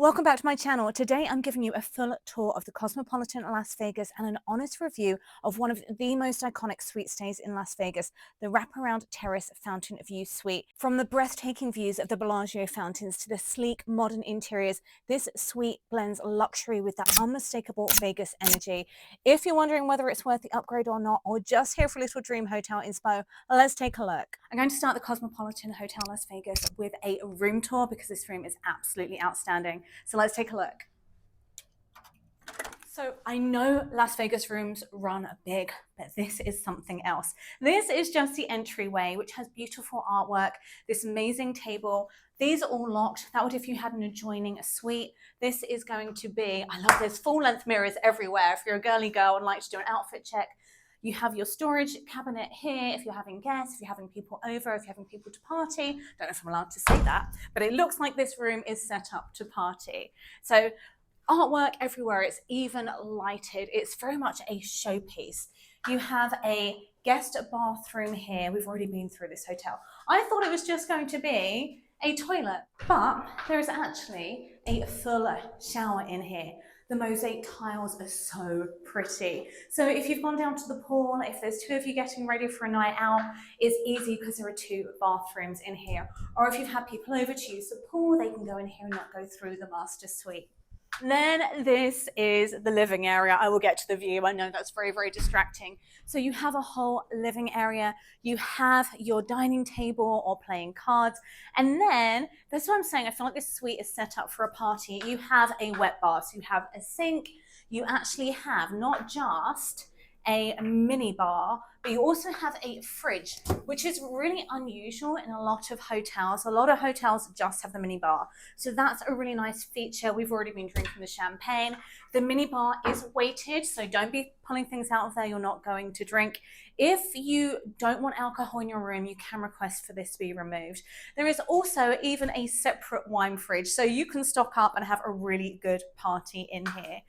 Welcome back to my channel. Today I'm giving you a full tour of the Cosmopolitan of Las Vegas and an honest review of one of the most iconic suite stays in Las Vegas, the Wraparound Terrace Fountain View Suite. From the breathtaking views of the Bellagio fountains to the sleek modern interiors, this suite blends luxury with that unmistakable Vegas energy. If you're wondering whether it's worth the upgrade or not, or just here for a little dream hotel inspo, let's take a look. I'm going to start the Cosmopolitan Hotel Las Vegas with a room tour because this room is absolutely outstanding. So let's take a look. So I know Las Vegas rooms run big, but this is something else. This is just the entryway, which has beautiful artwork, this amazing table. These are all locked. That would if you had an adjoining suite. This is going to be, I love this, full-length mirrors everywhere. If you're a girly girl and like to do an outfit check, you have your storage cabinet here if you're having guests, if you're having people over, if you're having people to party. Don't know if I'm allowed to say that, but it looks like this room is set up to party. So artwork everywhere, it's even lighted. It's very much a showpiece. You have a guest bathroom here. We've already been through this hotel. I thought it was just going to be a toilet, but there is actually a full shower in here. The mosaic tiles are so pretty. So if you've gone down to the pool, if there's two of you getting ready for a night out, it's easy because there are two bathrooms in here. Or if you've had people over to use the pool, they can go in here and not go through the master suite. Then this is the living area. I will get to the view. I know that's very, very distracting. So you have a whole living area. You have your dining table or playing cards. And then, that's what I'm saying, I feel like this suite is set up for a party. You have a wet bar, so you have a sink. You actually have not just a mini bar, but you also have a fridge, which is really unusual in a lot of hotels. A lot of hotels just have the mini bar. So that's a really nice feature. We've already been drinking the champagne. The mini bar is weighted, so don't be pulling things out of there you're not going to drink. If you don't want alcohol in your room, you can request for this to be removed. There is also even a separate wine fridge, so you can stock up and have a really good party in here.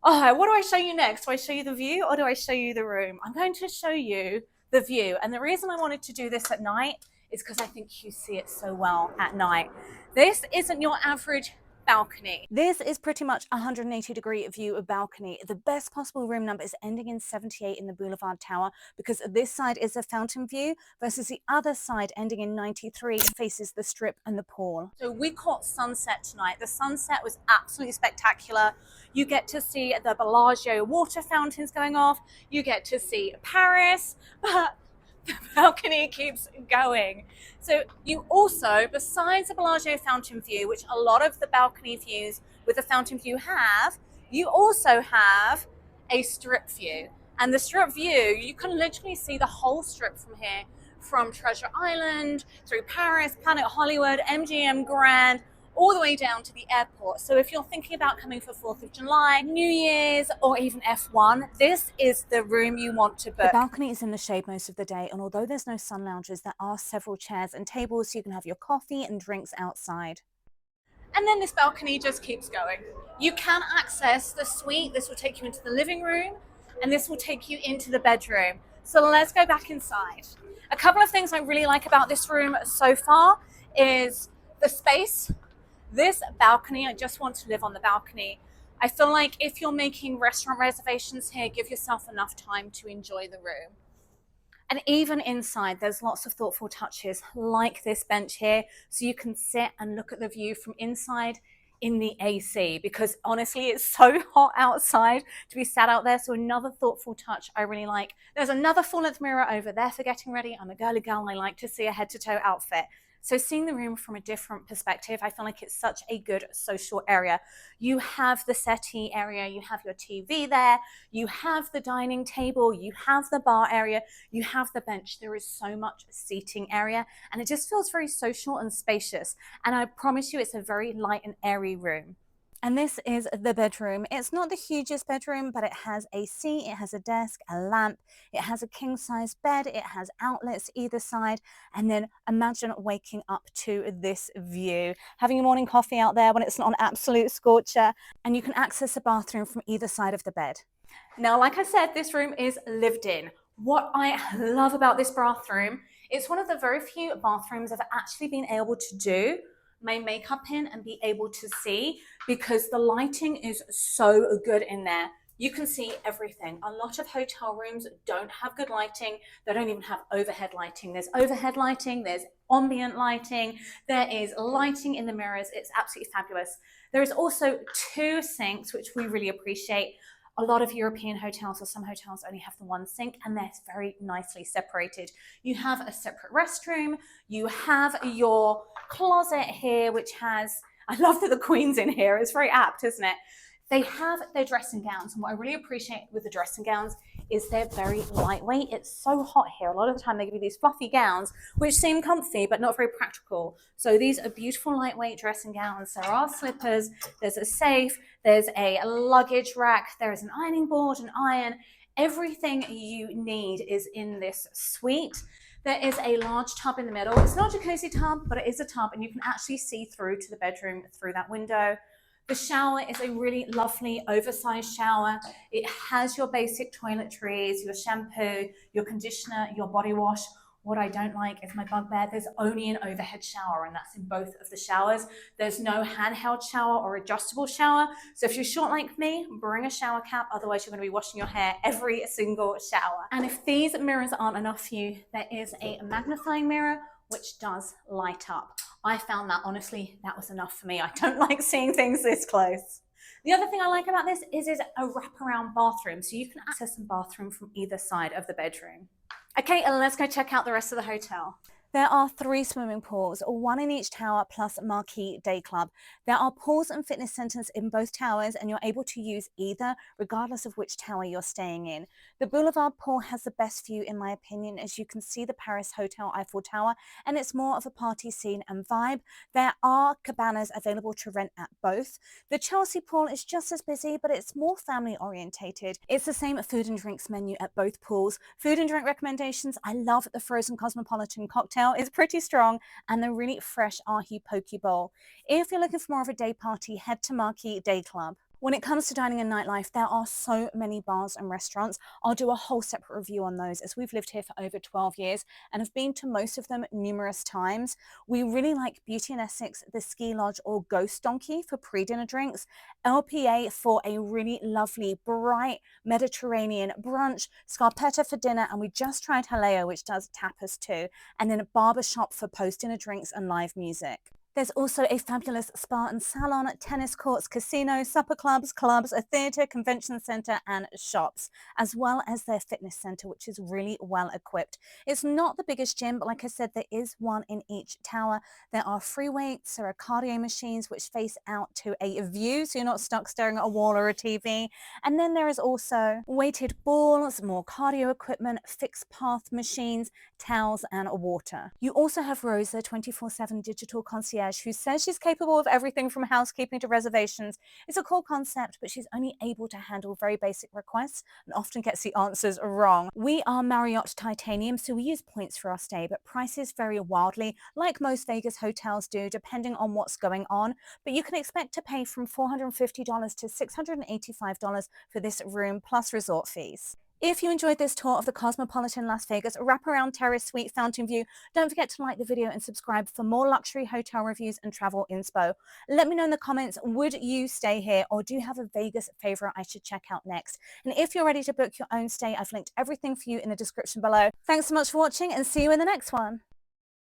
Oh, what do I show you next? Do I show you the view or do I show you the room? I'm going to show you the view. And the reason I wanted to do this at night is because I think you see it so well at night. This isn't your average balcony. This is pretty much a 180-degree view of balcony. The best possible room number is ending in 78 in the Blvd Tower because this side is a fountain view versus the other side ending in 93 faces the strip and the pool. So we caught sunset tonight. The sunset was absolutely spectacular. You get to see the Bellagio water fountains going off. You get to see Paris, but the balcony keeps going. So you also, besides the Bellagio fountain view, which a lot of the balcony views with the fountain view have, you also have a strip view. And the strip view, you can literally see the whole strip from here, from Treasure Island, through Paris, Planet Hollywood, MGM Grand, all the way down to the airport. So if you're thinking about coming for 4th of July, New Year's, or even F1, this is the room you want to book. The balcony is in the shade most of the day, and although there's no sun lounges, there are several chairs and tables so you can have your coffee and drinks outside. And then this balcony just keeps going. You can access the suite. This will take you into the living room, and this will take you into the bedroom. So let's go back inside. A couple of things I really like about this room so far is the space. This balcony, I just want to live on the balcony. I feel like if you're making restaurant reservations here, give yourself enough time to enjoy the room. And even inside, there's lots of thoughtful touches like this bench here, so you can sit and look at the view from inside in the AC, because honestly, it's so hot outside to be sat out there. So another thoughtful touch I really like. There's another full-length mirror over there for getting ready. I'm a girly girl, I like to see a head-to-toe outfit. So seeing the room from a different perspective, I feel like it's such a good social area. You have the settee area, you have your TV there, you have the dining table, you have the bar area, you have the bench. There is so much seating area and it just feels very social and spacious. And I promise you it's a very light and airy room. And this is the bedroom. It's not the hugest bedroom, but it has a seat, it has a desk, a lamp, it has a king-size bed, it has outlets either side, and then imagine waking up to this view, having your morning coffee out there when it's not an absolute scorcher, and you can access the bathroom from either side of the bed. Now, like I said, this room is lived in. What I love about this bathroom, it's one of the very few bathrooms I've actually been able to do my makeup in and be able to see, because the lighting is so good in there. You can see everything. A lot of hotel rooms don't have good lighting. They don't even have overhead lighting. There's overhead lighting, there's ambient lighting, there is lighting in the mirrors. It's absolutely fabulous. There is also 2 sinks, which we really appreciate. A lot of European hotels, or some hotels, only have the 1 sink, and they're very nicely separated. You have a separate restroom. You have your closet here, which has, I love that the Queen's in here. It's very apt, isn't it? They have their dressing gowns, and what I really appreciate with the dressing gowns is they're very lightweight. It's so hot here. A lot of the time they give you these fluffy gowns, which seem comfy, but not very practical. So these are beautiful lightweight dressing gowns. There are slippers, there's a safe, there's a luggage rack, there is an ironing board, an iron. Everything you need is in this suite. There is a large tub in the middle. It's not a jacuzzi tub, but it is a tub, and you can actually see through to the bedroom through that window. The shower is a really lovely oversized shower. It has your basic toiletries, your shampoo, your conditioner, your body wash. What I don't like is my bugbear. There's only an overhead shower, and that's in both of the showers. There's no handheld shower or adjustable shower. So if you're short like me, bring a shower cap. Otherwise, you're going to be washing your hair every single shower. And if these mirrors aren't enough for you, there is a magnifying mirror which does light up. I found that, honestly, that was enough for me. I don't like seeing things this close. The other thing I like about this is a wraparound bathroom, so you can access the bathroom from either side of the bedroom. Okay, and let's go check out the rest of the hotel. There are 3 swimming pools, 1 in each tower, plus Marquee Day Club. There are pools and fitness centers in both towers, and you're able to use either regardless of which tower you're staying in. The Boulevard pool has the best view, in my opinion, as you can see the Paris Hotel Eiffel Tower, and it's more of a party scene and vibe. There are cabanas available to rent at both. The Chelsea pool is just as busy, but it's more family orientated. It's the same food and drinks menu at both pools. Food and drink recommendations: I love the frozen Cosmopolitan cocktail. It's pretty strong, and the really fresh ahi poke bowl. If you're looking for more of a day party, head to Marquee Day Club. When it comes to dining and nightlife, there are so many bars and restaurants. I'll do a whole separate review on those, as we've lived here for over 12 years and have been to most of them numerous times. We really like Beauty and Essex, the Ski Lodge, or Ghost Donkey for pre-dinner drinks, LPA for a really lovely, bright Mediterranean brunch, Scarpetta for dinner, and we just tried Haleo, which does tapas too, and then a barbershop for post-dinner drinks and live music. There's also a fabulous spa and salon, tennis courts, casinos, supper clubs, a theatre, convention centre and shops, as well as their fitness centre, which is really well equipped. It's not the biggest gym, but like I said, there is 1 in each tower. There are free weights, there are cardio machines which face out to a view, so you're not stuck staring at a wall or a TV. And then there is also weighted balls, more cardio equipment, fixed path machines, towels and water. You also have Rosa, 24/7 digital concierge, who says she's capable of everything from housekeeping to reservations. It's a cool concept, but she's only able to handle very basic requests and often gets the answers wrong. We are Marriott Titanium, so we use points for our stay, but prices vary wildly, like most Vegas hotels do, depending on what's going on. But you can expect to pay from $450 to $685 for this room, plus resort fees. If you enjoyed this tour of the Cosmopolitan Las Vegas Wraparound Terrace Suite Fountain View, don't forget to like the video and subscribe for more luxury hotel reviews and travel inspo. Let me know in the comments, would you stay here, or do you have a Vegas favorite I should check out next? And if you're ready to book your own stay, I've linked everything for you in the description below. Thanks so much for watching, and see you in the next one.